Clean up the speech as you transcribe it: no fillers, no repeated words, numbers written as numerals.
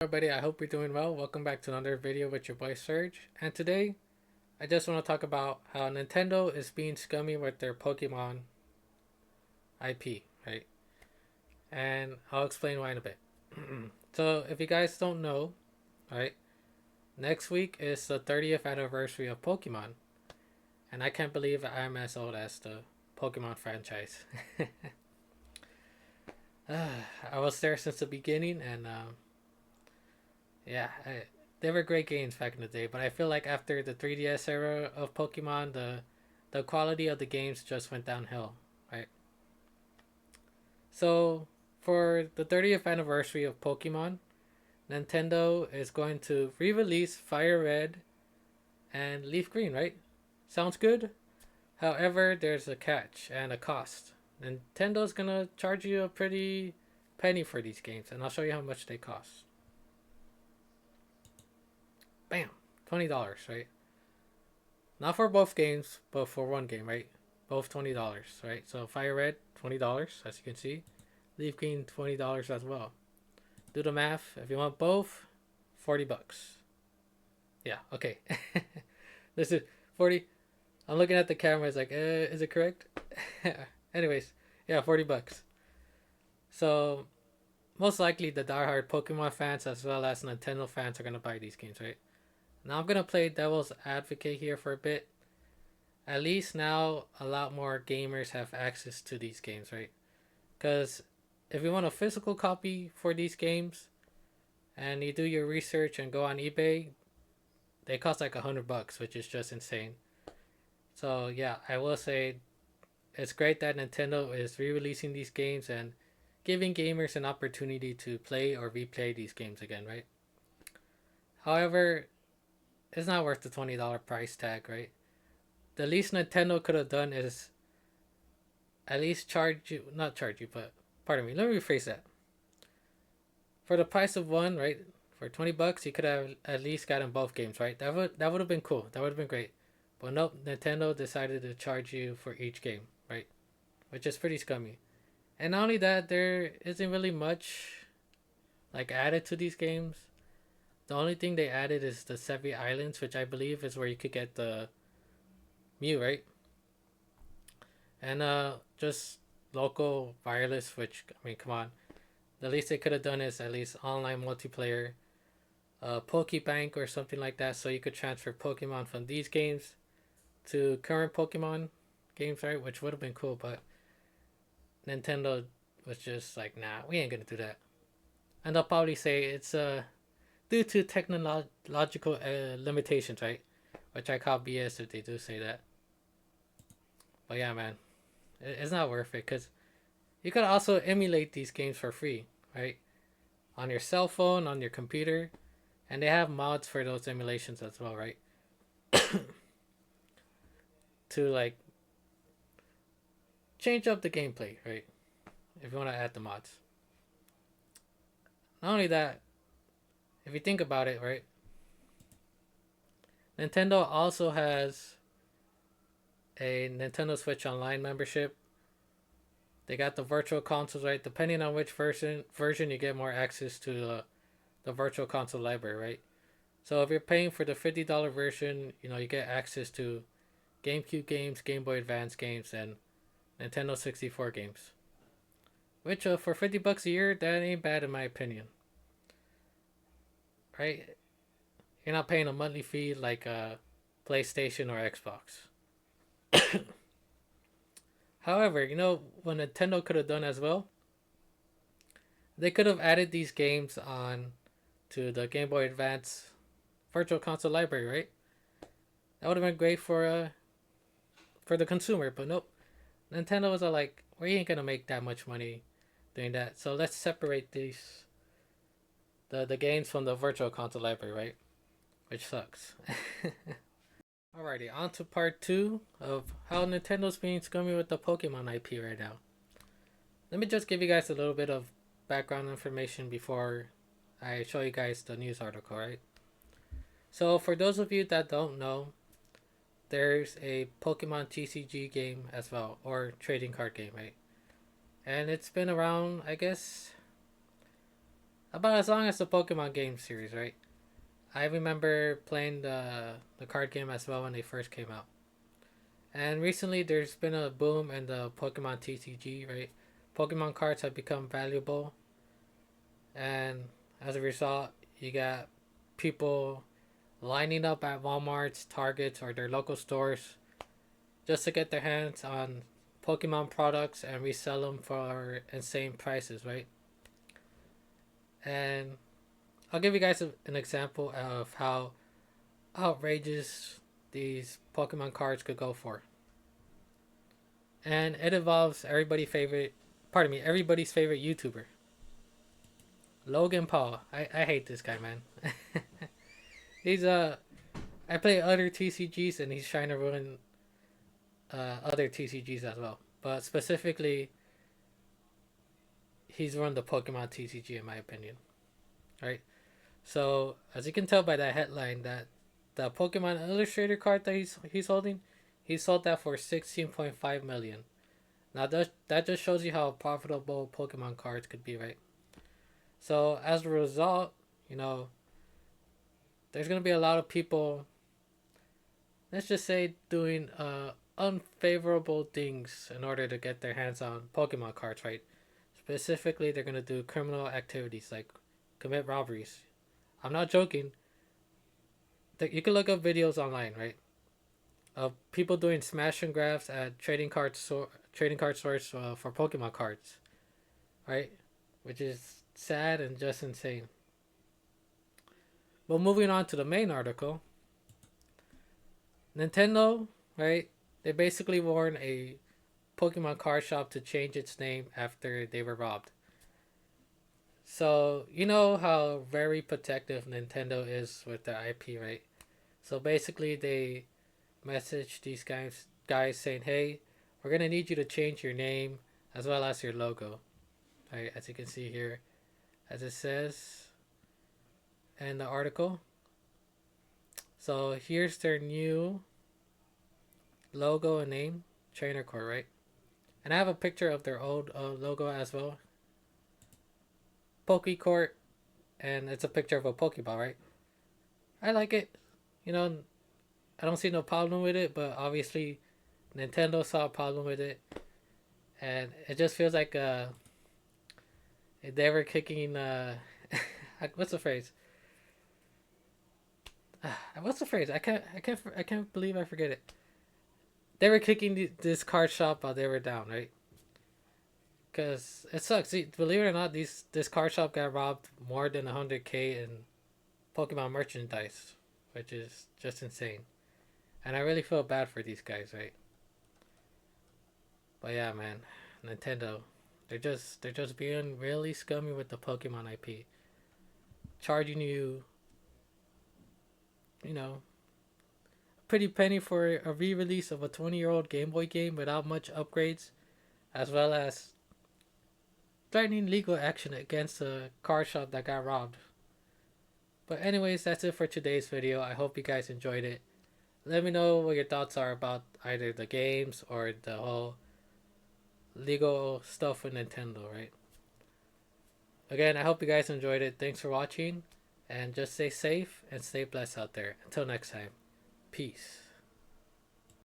Everybody, I hope you're doing well. Welcome back to another video with your boy Serge. And today, I just want to talk about how Nintendo is being scummy with their Pokemon IP, right? And I'll explain why in a bit. So, if you guys don't know, right, next week is the 30th anniversary of Pokemon. And I can't believe I'm as old as the Pokemon franchise. I was there since the beginning, and yeah, they were great games back in the day, but I feel like after the 3DS era of Pokemon, the quality of the games just went downhill, right? So for the 30th anniversary of Pokemon, Nintendo is going to re-release Fire Red and Leaf Green, right? Sounds good. However, there's a catch and a cost. Nintendo's gonna charge you a pretty penny for these games, and I'll show you how much they cost. Bam, $20, right? Not for both games, but for one game, right? Both $20, right? So Fire Red, $20, as you can see. Leaf Green, $20 as well. Do the math. If you want both, 40 bucks. Yeah, okay. This is 40. I'm looking at the camera. It's like, is it correct? Anyways, yeah, 40 bucks. So, most likely the diehard Pokemon fans as well as Nintendo fans are going to buy these games, right? Now, I'm going to play devil's advocate here for a bit. At least now a lot more gamers have access to these games, right? Because if you want a physical copy for these games and you do your research and go on eBay, they cost like $100, which is just insane. So yeah, I will say it's great that Nintendo is re-releasing these games and giving gamers an opportunity to play or replay these games again, right? However, it's not worth the $20 price tag, right? The least Nintendo could have done is at least charge you, not charge you, but pardon me, let me rephrase that. For the price of one, right? For 20 bucks, you could have at least gotten both games, right? That would have been cool. That would have been great. But nope, Nintendo decided to charge you for each game, right? Which is pretty scummy. And not only that, there isn't really much like added to these games. The only thing they added is the Sevi Islands, which I believe is where you could get the Mew, right? And just local wireless, which I mean, come on. The least they could have done is at least online multiplayer, Pokebank or something like that, so you could transfer Pokemon from these games to current Pokemon games, right? Which would have been cool, but Nintendo was just like, nah, we ain't gonna do that. And they'll probably say it's due to technological limitations, right? Which I call BS if they do say that. But yeah, man, it's not worth it because you could also emulate these games for free, right? On your cell phone, on your computer, and they have mods for those emulations as well, right? To like change up the gameplay, right? If you want to add the mods. Not only that, if you think about it, right? Nintendo also has a Nintendo Switch Online membership. They got the virtual consoles, right? Depending on which version you get more access to the virtual console library, right? So if you're paying for the $50 version, you get access to GameCube games, Game Boy Advance games, and Nintendo 64 games. Which for $50 a year, that ain't bad in my opinion. Right? You're not paying a monthly fee like PlayStation or Xbox. However, what Nintendo could have done as well? They could have added these games on to the Game Boy Advance Virtual Console library, right? That would have been great for the consumer, but nope. Nintendo was all like, we ain't gonna make that much money doing that, so let's separate the games from the Virtual Console library, right? Which sucks. Alrighty, on to part 2 of how Nintendo's being scummy with the Pokemon IP right now. Let me just give you guys a little bit of background information before I show you guys the news article, right? So, for those of you that don't know, there's a Pokemon TCG game as well, or trading card game, right? And it's been around, I guess, about as long as the Pokemon game series, right? I remember playing the card game as well when they first came out. And recently there's been a boom in the Pokemon TCG, right? Pokemon cards have become valuable, and as a result, you got people lining up at Walmart's, Targets, or their local stores just to get their hands on Pokemon products and resell them for insane prices, right? And I'll give you guys an example of how outrageous these Pokemon cards could go for. And it involves everybody's favorite YouTuber, Logan Paul. I hate this guy, man. He's I play other TCGs and he's trying to ruin other TCGs as well. But specifically, he's run the Pokemon TCG in my opinion, right? So as you can tell by that headline, that the Pokemon Illustrator card that he's holding, he sold that for 16.5 million. Now that just shows you how profitable Pokemon cards could be, right? So as a result, you know, there's gonna be a lot of people, let's just say, doing unfavorable things in order to get their hands on Pokemon cards, right? Specifically, they're gonna do criminal activities like commit robberies. I'm not joking. You can look up videos online, right, of people doing smash and grabs at trading card stores for Pokemon cards, right? Which is sad and just insane. But moving on to the main article, Nintendo, right? They basically warned a Pokemon card shop to change its name after they were robbed. So you know how very protective Nintendo is with their IP, right? So basically, they message these guys saying, "Hey, we're gonna need you to change your name as well as your logo." Right, as you can see here, as it says in the article. So here's their new logo and name, Trainer Core, right? And I have a picture of their old logo as well, Pokecourt, and it's a picture of a Pokeball, right? I like it. You know, I don't see no problem with it, but obviously Nintendo saw a problem with it, and it just feels like they were kicking what's the phrase? What's the phrase? I can't believe I forget it. They were kicking this card shop while they were down, right? Because it sucks. See, believe it or not, this card shop got robbed more than 100K in Pokemon merchandise, which is just insane. And I really feel bad for these guys, right? But yeah, man, Nintendo, they're just being really scummy with the Pokemon IP, charging you, you know, a pretty penny for a re-release of a 20-year-old Game Boy game without much upgrades, as well as threatening legal action against a car shop that got robbed. But anyways, that's it for today's video. I hope you guys enjoyed it. Let me know what your thoughts are about either the games or the whole legal stuff with Nintendo, right? Again, I hope you guys enjoyed it. Thanks for watching, and just stay safe and stay blessed out there. Until next time, peace.